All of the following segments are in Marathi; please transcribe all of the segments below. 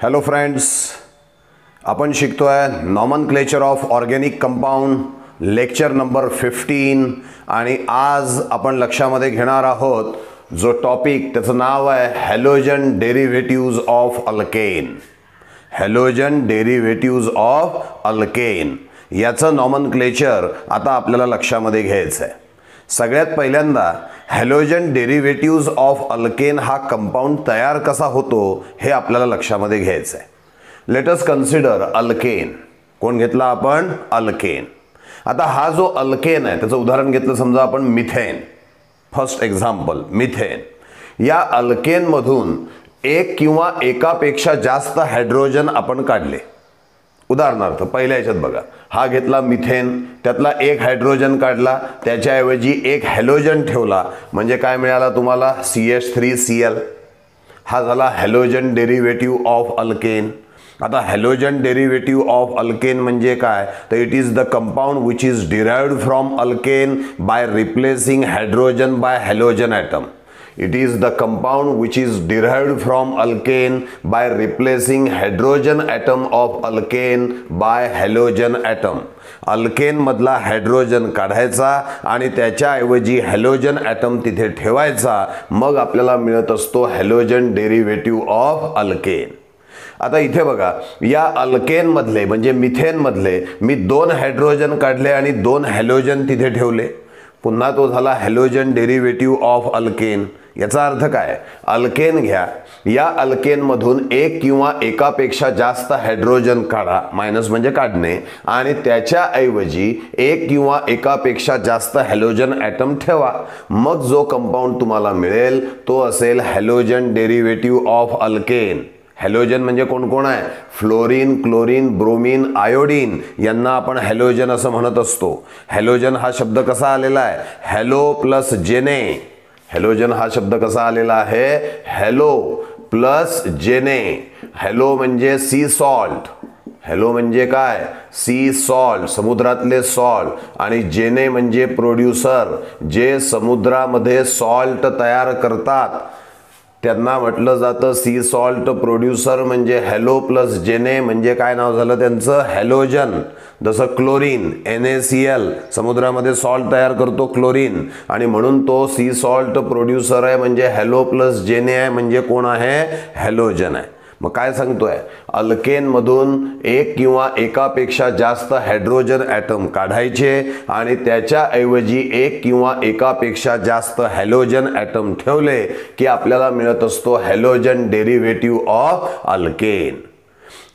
हॅलो फ्रेंड्स, आपण शिकतोय nomenclature of organic compound lecture number 15 आणि आज आपण लक्षामध्ये घेणार आहोत जो टॉपिक, त्याचं नाव आहे halogen derivatives of alkane. Halogen derivatives of alkane याचं नॉमनक्लेचर आता आपल्याला लक्षामध्ये घ्यायचं आहे. सगळ्यात पहिल्यांदा हॅलोजन डेरिव्हेटिव्ज ऑफ अल्केन हा कंपाऊंड तयार कसा होतो हे आपल्याला लक्षामध्ये घ्यायचं आहे. Let us consider alkane. कोण घेतला आपण? अल्केन. आता हा जो अल्केन आहे त्याचं उदाहरण घेतलं समजा आपण मिथेन. First example methane. या अल्केनमधून एक किंवा एकापेक्षा जास्त हायड्रोजन आपण काढले. उदाहरणार्थ पहिल्या याच्यात बघा, हा घेतला मिथेन, त्यातला एक हायड्रोजन काढला, त्याच्याऐवजी एक हॅलोजन ठेवला, म्हणजे काय मिळाला तुम्हाला? CH3Cl. हा झाला हॅलोजन डेरिव्हेटिव्ह ऑफ अल्केन. आता हॅलोजन डेरिव्हेटिव्ह ऑफ अल्केन म्हणजे काय? तर it is the compound which is derived from alkane by replacing hydrogen by halogen atom. It is the compound which is derived from alkane by replacing hydrogen atom of alkane by halogen atom. Alkane मधला हायड्रोजन काढायचा आणि त्याच्याऐवजी हॅलोजन ॲटम तिथे ठेवायचा, मग आपल्याला मिळत असतो हॅलोजन डेरिव्हेटिव्ह ऑफ अल्केन. आता इथे बघा, या अल्केन मधले म्हणजे मिथेन मधले मी 2 हायड्रोजन काढले आणि 2 हॅलोजन तिथे ठेवले. पुन्हा तो झाला हॅलोजन डेरिव्हेटिव्ह ऑफ अल्केन. याचा अर्थ काय? अल्केन घ्या, या अल्केनमधून एक किंवा एकापेक्षा जास्त हायड्रोजन काढा, मायनस म्हणजे काढणे, आणि त्याच्याऐवजी एक किंवा एकापेक्षा जास्त हॅलोजन ॲटम ठेवा. मग जो कंपाऊंड तुम्हाला मिळेल तो असेल halogen derivative of alkane. Halogen म्हणजे कोण कोण आहे? फ्लोरीन, क्लोरीन, ब्रोमीन, आयोडीन यांना आपण हॅलोजन असं म्हणत असतो. हॅलोजन हा शब्द कसा आलेला आहे? हॅलो प्लस जेने. हॅलोजन हा शब्द कसा आलेला आहे? Halo plus gen. हॅलो म्हणजे सी सॉल्ट. हॅलो म्हणजे काय? सी सॉल्ट, समुद्रातले सॉल्ट. आणि जेने म्हणजे प्रोड्युसर, जे समुद्रामध्ये सॉल्ट तयार करतात त्यांना म्हटलं जातं सी सॉल्ट प्रोड्युसर. म्हणजे हॅलो प्लस जेने म्हणजे काय नाव झालं त्यांचं? हॅलोजन. जसं क्लोरीन NaCl समुद्रामध्ये सॉल्ट तयार करतो क्लोरीन, आणि म्हणून तो सी सॉल्ट प्रोड्युसर आहे, म्हणजे हॅलो प्लस जेने आहे, म्हणजे कोण आहे? हॅलोजन आहे. मग काय सांगतोय? अल्केनमधून एक किंवा एकापेक्षा जास्त हायड्रोजन ॲटम काढायचे आणि त्याच्याऐवजी एक किंवा एकापेक्षा जास्त हॅलोजन ॲटम ठेवले की आपल्याला मिळत असतो हॅलोजन डेरिव्हेटिव्ह ऑफ अल्केन.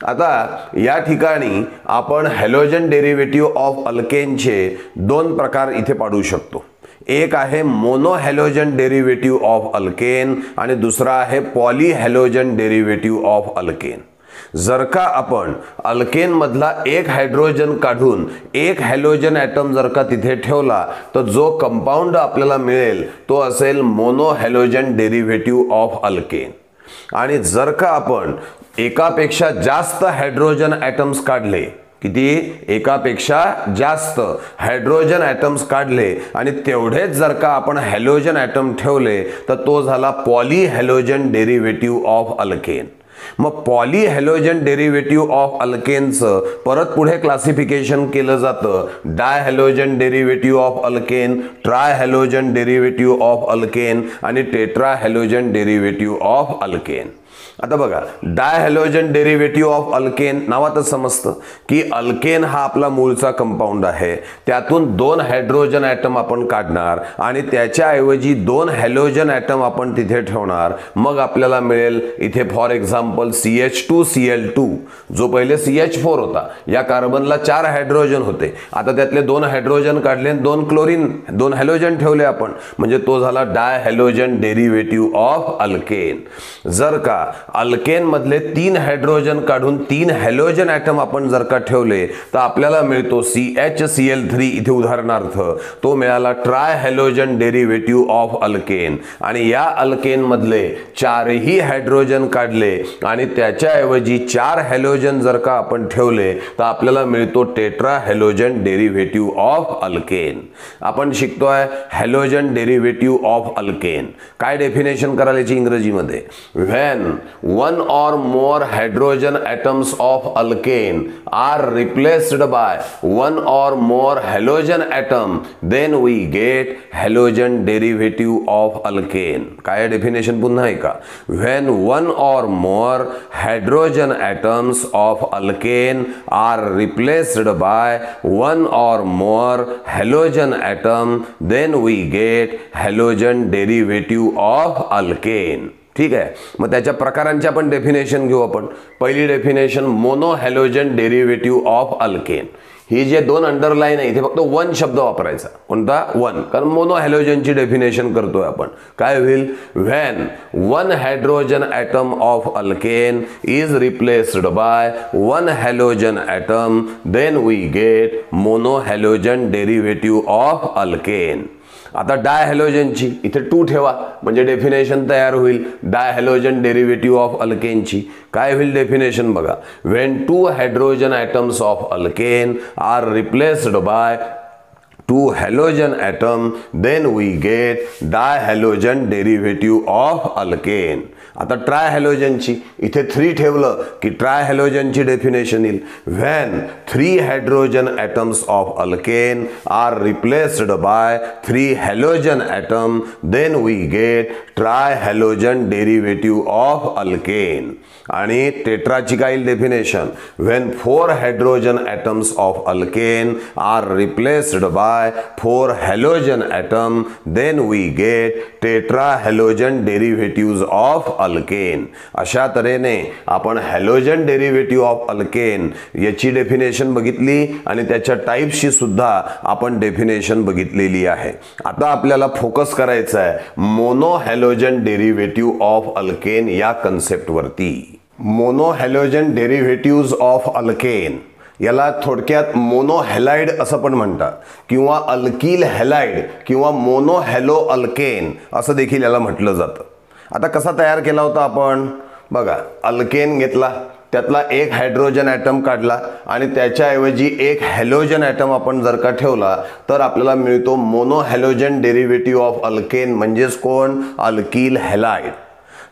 आता या ठिकाणी आपण हॅलोजन डेरिव्हेटिव्ह ऑफ अल्केनचे 2 प्रकार इथे पाडू शकतो. एक आहे mono halogen derivative of alkane आणि दुसरा आहे poly halogen derivative of alkane. जर का आपण अल्केन मधला एक हायड्रोजन काढून एक हॅलोजन ॲटम जर का तिथे ठेवला तर जो कंपाऊंड आपल्याला मिळेल तो असेल mono halogen derivative of alkane. आणि जर का आपण एकापेक्षा जास्त हायड्रोजन ॲटम्स काढले, किती? एकापेक्षा जास्त हायड्रोजन ॲटम्स काढले आणि तेवढेच जर का आपण हॅलोजन ॲटम ठेवले तर तो झाला poly halogen derivative of alkane. मग पॉली हॅलोजन डेरिव्हेटिव्ह ऑफ अल्केनचं परत पुढे क्लासिफिकेशन केलं जातं. Di halogen derivative of alkane, tri halogen derivative of alkane आणि tetra halogen derivative of alkane. आता बघा, di halogen derivative of alkane नावातच समजतं की अल्केन हा आपला मूळचा कंपाऊंड आहे, त्यातून 2 हायड्रोजन ॲटम आपण काढणार आणि त्याच्याऐवजी 2 हॅलोजन ॲटम आपण तिथे ठेवणार. मग आपल्याला मिळेल इथे फॉर एक्झाम्पल CH2Cl2, जो पहिले CH4 होता. या कार्बनला 4 हायड्रोजन होते, आता त्यातले 2 हायड्रोजन काढले, 2 क्लोरीन, 2 हॅलोजन ठेवले आपण, म्हणजे तो झाला डाय हॅलोजन डेरिव्हेटिव्ह ऑफ अल्केन. जर का अल्केन मधले 3 हायड्रोजन काढून 3 हॅलोजन ॲटम आपण जर का ठेवले तर आपल्याला मिळतो CHCl3. इथे उदाहरणार्थ तो मिळाला try halogen derivative of alkane. आणि या अल्केन मधले 4ही हायड्रोजन काढले आणि त्याच्याऐवजी 4 हॅलोजन जर का आपण ठेवले तर आपल्याला मिळतो tetra halogen derivative of alkane. आपण शिकतोय हॅलोजन डेरिव्हेटिव्ह ऑफ अल्केन. काय डेफिनेशन करायची इंग्रजीमध्ये? When one or more hydrogen atoms of alkane are replaced by one or more halogen atom, then we get halogen derivative of alkane. काय डेफिनेशन पुन्हा ऐका. When one or more hydrogen atoms of alkane are replaced by one or more halogen atom, then we get halogen derivative of alkane. ठीक आहे. मग त्याच्या प्रकारांची आपण डेफिनेशन घेऊ. आपण पहिली definition mono halogen derivative of alkane. ही जे दोन अंडरलाईन आहे इथे फक्त वन शब्द वापरायचा. कोणता? वन. कारण मोनो हॅलोजनची डेफिनेशन करतोय आपण. काय होईल? When one hydrogen atom of alkane is replaced by one halogen atom, then we get mono halogen derivative of alkane. आता डायहॅलोजनची इथे 2 ठेवा म्हणजे डेफिनेशन तयार होईल डायहॅलोजन डेरिव्हेटिव्ह ऑफ अल्केनची. काय होईल डेफिनेशन बघा. When 2 hydrogen atoms of alkane are replaced by 2 halogen atom, then we get dihalogen derivative of alkane. आता ट्रायहॅलोजनची इथे 3 ठेवलं की ट्रायहॅलोजनची डेफिनेशन येईल. When 3 hydrogen atoms of alkane are replaced by 3 halogen atom, then we get trihalogen derivative of alkane. आणि टेट्राची काय definition? When 4 hydrogen atoms of alkane are replaced by 4 halogen atom, then we get tetrahalogen derivative of alkane. अशा तऱ्हेने आपण हॅलोजन डेरिव्हेटिव्ह ऑफ अल्केन याची डेफिनेशन बघितली आणि त्याच्या टाइप्सची सुद्धा आपण डेफिनेशन बघितलेली आहे. आता आपल्याला फोकस करायचा आहे mono halogen derivative of alkane या कन्सेप्टवरती. Mono halogen derivative of alkane याला थोडक्यात मोनो हॅलाइड असं पण म्हणतात किंवा अल्किल हॅलाइड किंवा मोनो हॅलो अल्केन असं देखील याला म्हटलं जातं. आता कसा तयार केला होता आपण? बघा, अल्केन घेतला, त्यातला एक हायड्रोजन ॲटम काढला आणि त्याच्याऐवजी एक हॅलोजन ॲटम आपण जर का ठेवला तर आपल्याला मिळतो mono halogen derivative of alkane म्हणजेच कोण? Alkyl halide.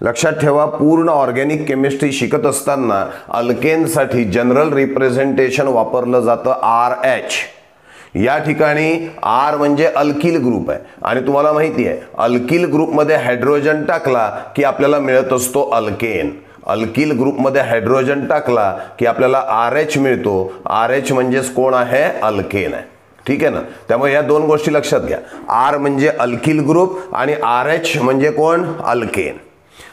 लक्षात ठेवा, पूर्ण ऑर्गॅनिक केमिस्ट्री शिकत असताना अल्केनसाठी जनरल रिप्रेझेंटेशन वापरलं जातं RH. या ठिकाणी R म्हणजे अल्किल ग्रुप आहे आणि तुम्हाला माहिती आहे अल्किल ग्रुपमध्ये हायड्रोजन टाकला की आपल्याला मिळत असतो अल्केन. अल्किल ग्रुपमध्ये हायड्रोजन टाकला की आपल्याला RH मिळतो. RH म्हणजेच कोण आहे? अल्केन आहे. ठीक आहे ना. त्यामुळे या दोन गोष्टी लक्षात घ्या. R म्हणजे अल्किल ग्रुप आणि RH म्हणजे कोण? अल्केन.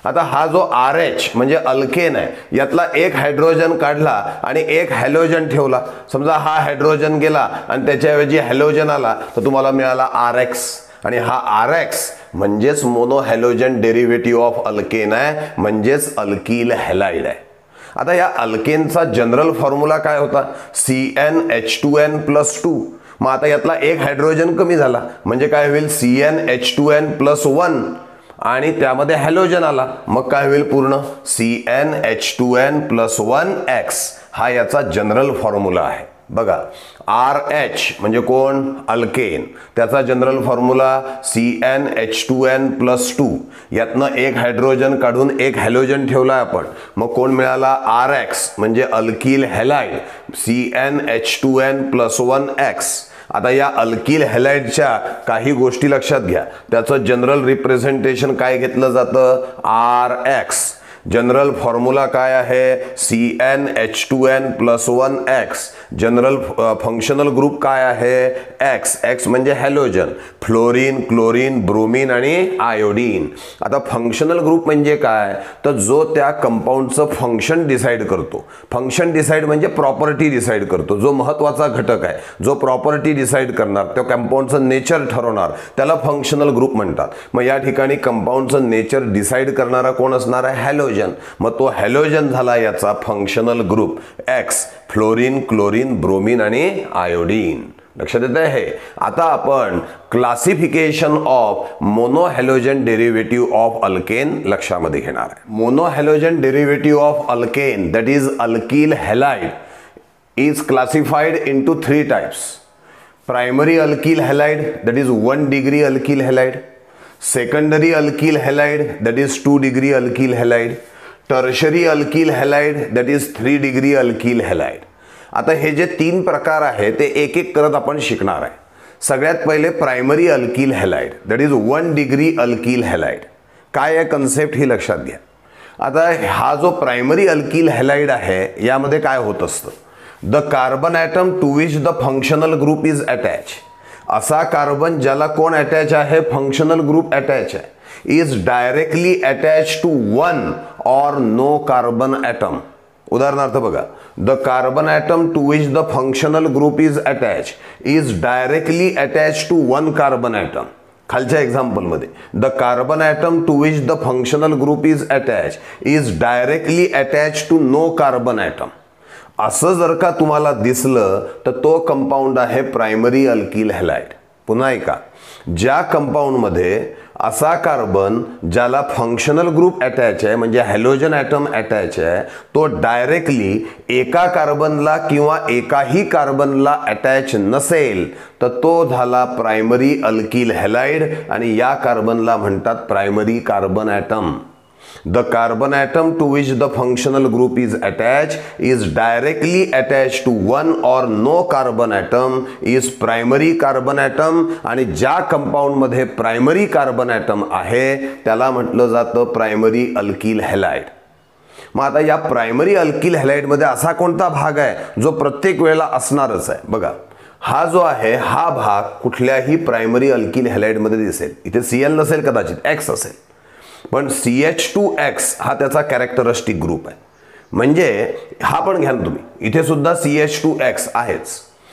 आता हा जो RH म्हणजे अल्केन आहे यातला एक हायड्रोजन काढला आणि एक हॅलोजन ठेवला. समजा हा हायड्रोजन गेला आणि त्याच्याऐवजी हॅलोजन आला तर तुम्हाला मिळाला RX आणि हा RX म्हणजेच mono halogen derivative of alkane आहे म्हणजेच अल्किल हॅलाइड आहे. आता या अल्केनचा जनरल फॉर्म्युला काय होता? CnH2n+2. मग आता यातला एक हायड्रोजन कमी झाला म्हणजे काय होईल? CnH2n+1 आणि त्यामध्ये हॅलोजन आला मग काय होईल? पूर्ण CnH2n+1x हा याचा जनरल फॉर्म्युला आहे. बघा, RH म्हणजे कोण? अल्केन. त्याचा जनरल फॉर्म्युला CnH2n+2. यातनं एक हायड्रोजन काढून एक हॅलोजन ठेवला आपण मग कोण मिळाला? RX म्हणजे अल्किल हॅलाइड CnH2n+1x. आता या अल्किल हॅलाइडच्या काही गोष्टी लक्षात घ्या. त्याचं जनरल रिप्रेझेंटेशन काय घेतलं जातं? RX. जनरल फॉर्म्युला काय आहे? CnH2n+1x. जनरल फंक्शनल ग्रुप काय आहे? X. X म्हणजे हॅलोजन. फ्लोरीन, क्लोरीन, ब्रोमीन आणि आयोडीन. आता फंक्शनल ग्रुप म्हणजे काय? तर जो त्या कंपाऊंडचं फंक्शन डिसाईड करतो. फंक्शन डिसाईड म्हणजे प्रॉपर्टी डिसाईड करतो. जो महत्त्वाचा घटक आहे, जो प्रॉपर्टी डिसाईड करणार, त्या कंपाऊंडचं नेचर ठरवणार, त्याला फंक्शनल ग्रुप म्हणतात. मग या ठिकाणी कंपाऊंडचं नेचर डिसाईड करणारा कोण असणार आहे? हॅलोजन. मग तो हॅलोजन झाला याचा functional group X. Fluorine, chlorine, bromine आणि आयोडीन. लक्षात येत आहे? आता आपण classification of mono halogen derivative of alkane लक्षामध्ये घेणार आहे. Mono halogen derivative of alkane that is alkyl halide is classified into 3 types. Primary alkyl halide that is 1 degree alkyl halide. Secondary alkyl halide that is 2 degree alkyl halide. Tertiary alkyl halide that is 3 degree alkyl halide. आता हे जे 3 प्रकार आहे ते एक एक करत आपण शिकणार आहे. सगळ्यात पहिले primary alkyl halide that is 1 degree alkyl halide. काय आहे कन्सेप्ट ही लक्षात घ्या. आता हा जो प्रायमरी अल्किल हॅलाइड आहे यामध्ये काय होत असतं, the carbon atom to which the functional group is attach. असा कार्बन ज्याला कोण अटॅच आहे, फंक्शनल ग्रुप अटॅच आहे, is directly attach to 1 or no carbon atom. उदाहरणार्थ बघा, the carbon atom to which the functional group is attach is directly attach to 1 carbon atom. खालच्या एक्झाम्पलमध्ये the carbon atom to which the functional group is attach is directly attach to no carbon item. असं जर का तुम्हाला दिसलं तर तो कंपाऊंड आहे प्रायमरी अल्किल हॅलाइड. पुन्हा ऐका, ज्या कंपाऊंडमध्ये असा कार्बन ज्याला फंक्शनल ग्रुप अटॅच आहे म्हणजे हॅलोजन ॲटम अटॅच आहे तो डायरेक्टली एका कार्बनला किंवा एकाही कार्बनला अटॅच नसेल तर तो झाला प्रायमरी अल्किल हॅलाइड आणि या कार्बनला म्हणतात primary carbon atom. The carbon atom to which the functional group is attached is directly attached to 1 or no carbon atom is primary carbon atom. आणि ज्या कंपाऊंड मध्ये प्रायमरी कार्बन ॲटम आहे त्याला म्हटलं जातं प्रायमरी अल्किल हॅलाइड. मग आता या प्रायमरी अल्किल हॅलाइड मध्ये असा कोणता भाग आहे जो प्रत्येक वेळेला असणारच आहे. बघा, हा जो आहे हा भाग कुठल्याही प्रायमरी अल्किल हॅलाइड मध्ये दिसेल. इथे Cl नसेल, कदाचित X असेल, पण CH2X हा त्याचा कॅरेक्टरिस्टिक ग्रुप आहे. म्हणजे हा पण घ्या ना तुम्ही, इथे सुद्धा CH2X आहेच.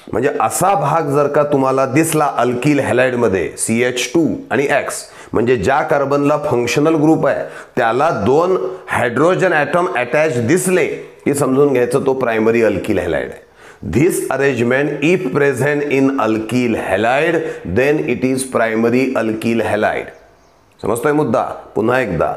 म्हणजे असा भाग जर का तुम्हाला दिसला अल्किल हॅलाइड मध्ये CH2 आणि X, म्हणजे ज्या कार्बनला फंक्शनल ग्रुप आहे त्याला 2 हायड्रोजन ॲटम अटॅच दिसले की समजून घ्यायचं तो प्रायमरी अल्किल हॅलाइड आहे. This arrangement if present in alkyl halide then it is primary alkyl halide. समजतोय मुद्दा? पुन्हा एकदा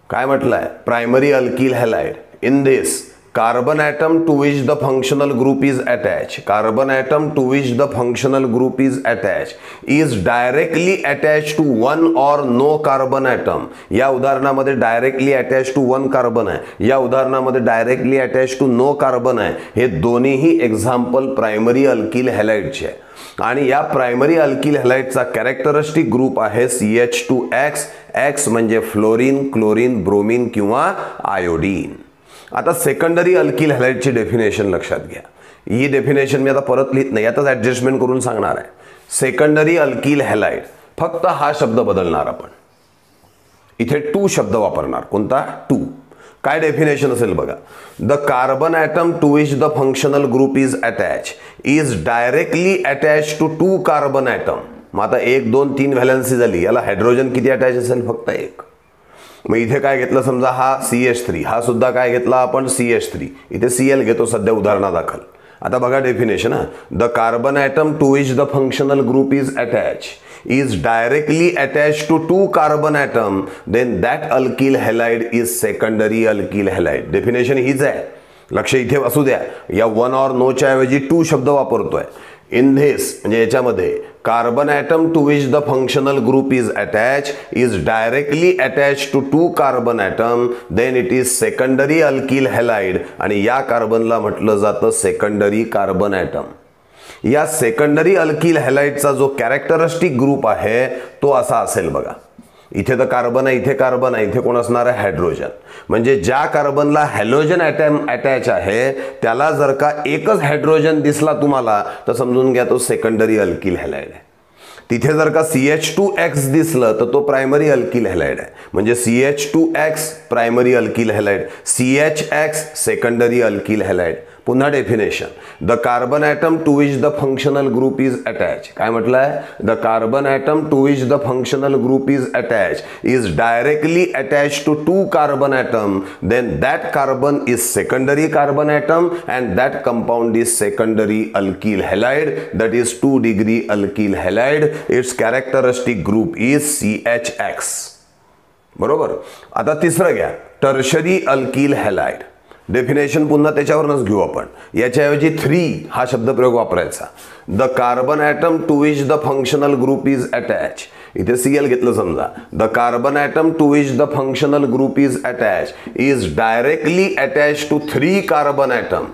काय म्हटलंय, primary alkyl halide in this carbon atom to which the functional group is attach, carbon atom to which the functional group is attach is directly attach to 1 or no carbon atom. या उदाहरणामध्ये डायरेक्टली अटॅच टू 1 कार्बन आहे, या उदाहरणामध्ये directly attach to no carbon आहे. हे दोन्हीही एक्झाम्पल प्रायमरी अल्किल हॅलाइडचे आहे. आणि या प्रायमरी अल्किल हॅलाइडचा कॅरेक्टरिस्टिक ग्रुप आहे CH2X. X म्हणजे फ्लोरीन, क्लोरीन, ब्रोमीन किंवा आयोडीन. आता सेकंडरी अल्किल हॅलाइडची डेफिनेशन लक्षात घ्या. ही डेफिनेशन मी आता परत लिहित नाही, आताच ॲडजस्टमेंट करून सांगणार आहे. सेकंडरी अल्किल हॅलाइड फक्त हा शब्द बदलणार आपण, इथे 2 शब्द वापरणार. कोणता? 2. काय डेफिनेशन असेल बघा, the carbon atom to which the functional group is attach is directly attach to 2 carbon atom. मग आता 1 2 3 व्हॅलन्सी झाली, याला हायड्रोजन किती अटॅच असेल? फक्त 1. मग इथे काय घेतलं, समजा हा CH3, हा सुद्धा काय घेतला आपण CH3, इथे Cl घेतो सध्या उदाहरणादाखल. आता बघा definition, the carbon atom to which the functional group is attach is directly attached to 2 carbon atom then that alkyl halide is secondary alkyl halide. Definition हीच आहे, लक्ष इथे असू द्या. या 1 और नो च्या ऐवजी 2 शब्द वापरतोय. इन धिस म्हणजे याच्यामध्ये carbon atom to which the functional group is attach is directly attach to 2 carbon atom then it is secondary alkyl halide. आणि या कार्बनला म्हटलं जातं सेकंडरी कार्बन ॲटम. या सेकंडरी अल्किल हॅलाइडचा जो कॅरेक्टरिस्टिक ग्रुप आहे तो असा असेल बघा. इथे तर कार्बन आहे, इथे कार्बन आहे, इथे कोण असणार आहे? हायड्रोजन. म्हणजे ज्या कार्बनला हॅलोजन ॲटम अटॅच आहे त्याला जर का एकच हायड्रोजन दिसला तुम्हाला तर समजून घ्या तो सेकंडरी अल्किल हॅलाइड आहे. तिथे जर का CH2X दिसलं तर तो प्रायमरी अल्किल हॅलाइड आहे. म्हणजे CH2X primary alkyl halide, CHX secondary alkyl halide. पुन्हा definition, the carbon atom to which the functional group is attach. काय म्हटलंय? The carbon atom to which the functional group is attach is directly attach to 2 carbon atom then that carbon is secondary carbon atom and that compound is secondary alkyl halide that is 2 degree alkyl halide. Its characteristic group is CHX. बरोबर. आता तिसरं घ्या, टर्शरी अल्किल हॅलाइड. डेफिनेशन पुन्हा त्याच्यावरच घेऊ आपण. याच्याऐवजी 3 हा शब्दप्रयोग वापरायचा. The carbon atom to which the functional group is attach इथे Cl घेतलं समजा. The carbon atom to which the functional group is attach is directly attach to 3 carbon atom.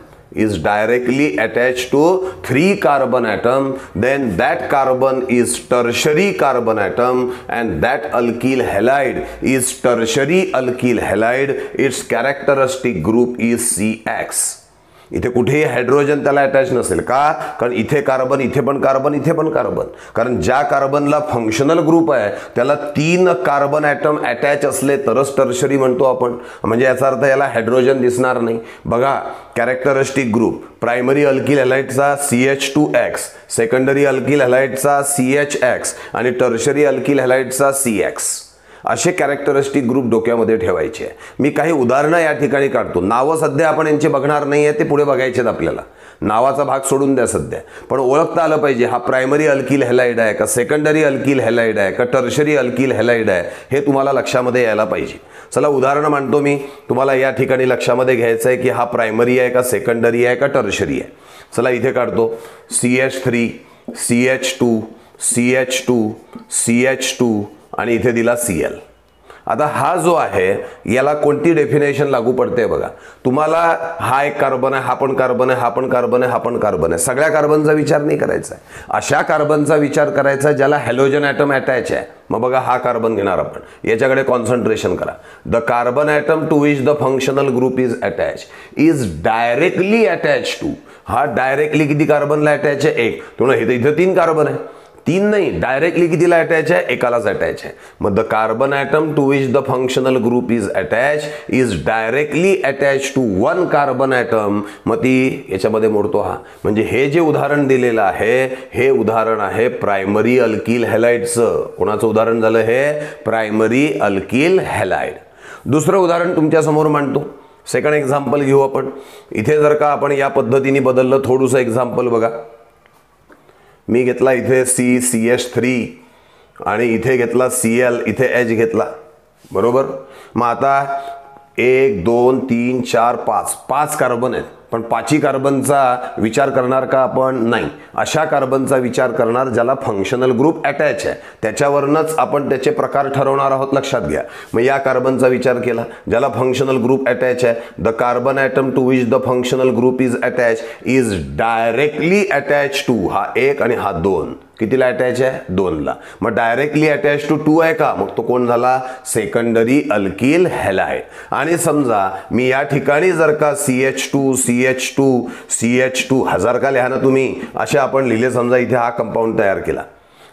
Is directly attached to 3 carbon atom, then that carbon is tertiary carbon atom and that alkyl halide is tertiary alkyl halide. Its characteristic group is CX. इथे कुठेही हायड्रोजन त्याला अटॅच नसेल का, कारण इथे कार्बन, इथे पण कार्बन, इथे पण कार्बन. कारण ज्या कार्बनला फंक्शनल ग्रुप आहे त्याला 3 कार्बन ॲटम अटॅच असले तरच टर्शरी म्हणतो आपण. म्हणजे याचा अर्थ याला हायड्रोजन दिसणार नाही. बघा कॅरेक्टरिस्टिक ग्रुप, प्रायमरी अल्किल हॅलाइडचा CH2X, सेकंडरी अल्किल हॅलाइडचा CHX आणि टर्शरी अल्किल हॅलाइडचा CX. असे कॅरेक्टरिस्टिक ग्रुप डोक्यामध्ये ठेवायचे. मी काही उदाहरणं या ठिकाणी काढतो. नावं सध्या आपण यांची बघणार नाही आहे, ते पुढे बघायचे आहेत आपल्याला. नावाचा भाग सोडून द्या सध्या. पण ओळखता आलं पाहिजे हा प्रायमरी अल्किल हॅलाइड आहे का, सेकंडरी अल्किल हॅलाइड आहे का, टर्शरी अल्किल हॅलाइड आहे, हे तुम्हाला लक्षामध्ये यायला पाहिजे. चला उदाहरणं मांडतो मी. तुम्हाला या ठिकाणी लक्षामध्ये घ्यायचं आहे की हा प्रायमरी आहे का, सेकंडरी आहे का, टर्शरी आहे. चला इथे काढतो. CH3, CH2, CH2, CH2 आणि इथे दिला Cl. आता हा जो आहे याला कोणती डेफिनेशन लागू पडते बघा. तुम्हाला हा एक कार्बन आहे, हा पण कार्बन आहे, हा पण कार्बन आहे, हा पण कार्बन आहे. सगळ्या कार्बनचा विचार नाही करायचा आहे. अशा कार्बनचा विचार करायचा ज्याला हॅलोजन ॲटम अटॅच आहे. मग बघा हा कार्बन घेणार आपण, याच्याकडे कॉन्सन्ट्रेशन करा. The carbon atom to which the functional group is attach is directly attach to. हा डायरेक्टली किती कार्बनला अटॅच आहे? 1. तुम्हाला इथे 3 कार्बन आहे. 3 नाही, डायरेक्टली कितीला अटॅच आहे? एकालाच अटॅच आहे. मग the carbon atom to which the functional group is attach is directly attach to 1 carbon atom. मग ती याच्यामध्ये मोडतो हा. म्हणजे हे जे उदाहरण दिलेलं आहे हे उदाहरण आहे प्रायमरी अल्किल हॅलाइडचं. कोणाचं उदाहरण झालं हे? Primary alkyl halide. दुसरं उदाहरण तुमच्या समोर मांडतो. सेकंड एक्झाम्पल घेऊ आपण. इथे जर का आपण या पद्धतीने बदललं थोडंसं एक्झाम्पल बघा. मी घेतला इथे CH3 आणि इथे घेतला Cl, इथे H घेतला, बरोबर. मग आता 1 2 3 4 5 कार्बन आहेत. पण 5ही कार्बनचा विचार करणार का आपण? नाही. अशा कार्बनचा विचार करणार ज्याला फंक्शनल ग्रुप अटॅच आहे. त्याच्यावरनच आपण त्याचे प्रकार ठरवणार आहोत, लक्षात घ्या. मग या कार्बनचा विचार केला ज्याला फंक्शनल ग्रुप अटॅच आहे. The carbon atom to which the functional group is attach is directly attach to. हा 1 आणि हा 2. कितीला अटॅच आहे? 2ला. मग डायरेक्टली अटॅच टू 2 आहे का? मग तो कोण झाला? Secondary alkyl halide. आणि समजा मी या ठिकाणी जर का CH2 CH2 CH2 हजार का लिहा ना तुम्ही, असे आपण लिहिले. समजा इथे हा कंपाऊंड तयार केला.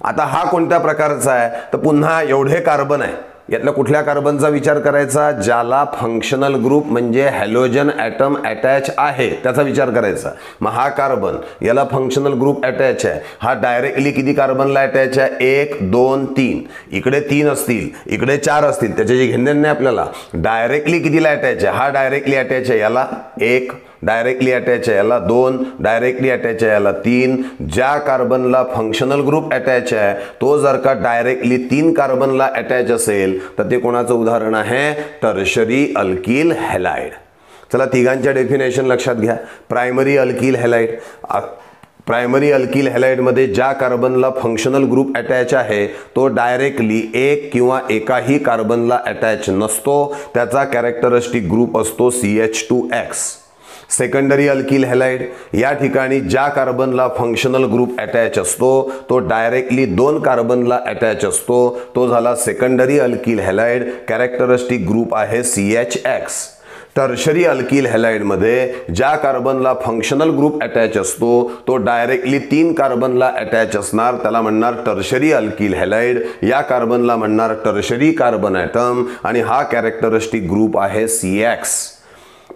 आता हा कोणत्या प्रकारचा आहे? तर पुन्हा एवढे कार्बन आहे. यातल्या कुठल्या कार्बनचा विचार करायचा? ज्याला फंक्शनल ग्रुप म्हणजे हॅलोजन ॲटम अटॅच आहे त्याचा विचार करायचा. मग हा कार्बन याला फंक्शनल ग्रुप अटॅच आहे. हा डायरेक्टली किती कार्बनला अटॅच आहे? 1 2 3. इकडे 3 असतील, इकडे 4 असतील, त्याचे घेणं नाही आपल्याला. डायरेक्टली कितीला अटॅच आहे? हा डायरेक्टली अटॅच आहे याला 1, डायरेक्टली अटॅच आहे याला 2, डायरेक्टली अटॅच आहे याला 3. ज्या कार्बनला फंक्शनल ग्रुप अटॅच आहे तो जर का डायरेक्टली 3 कार्बनला अटॅच असेल तर ते कोणाचं उदाहरण आहे? Tertiary alkyl halide. चला तिघांच्या डेफिनेशन लक्षात घ्या. Primary alkyl halide, primary alkyl हॅलाइडमध्ये ज्या कार्बनला फंक्शनल ग्रुप अटॅच आहे तो डायरेक्टली 1 किंवा एकाही कार्बनला अटॅच नसतो. त्याचा कॅरेक्टरिस्टिक ग्रुप असतो CH2X. सेकंडरी अल्किल हॅलाइड, या ठिकाणी ज्या कार्बनला फंक्शनल ग्रुप अटॅच असतो तो डायरेक्टली 2 कार्बनला अटॅच असतो. तो झाला secondary alkyl halide. Characteristic group आहे CHX. टर्शरी अल्किल हॅलाइडमध्ये ज्या कार्बनला फंक्शनल ग्रुप अटॅच असतो तो डायरेक्टली 3 कार्बनला अटॅच असणार, त्याला म्हणणार टर्शरी अल्किल हॅलाइड. या कार्बनला म्हणणार टर्शरी कार्बन ॲटम आणि हा कॅरेक्टरिस्टिक ग्रुप आहे CX.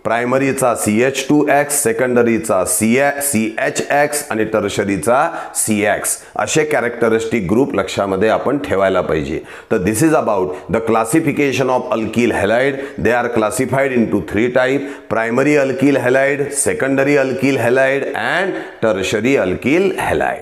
प्रायमरीचा CH2X, सेकंडरीचा CHX आणि टर्शरीचा CX. असे कॅरेक्टरिस्टिक ग्रुप लक्षामध्ये आपण ठेवायला पाहिजे. तर this is about the classification of alkyl halide. They are classified into 3 type: primary alkyl halide, secondary alkyl halide and tertiary alkyl halide.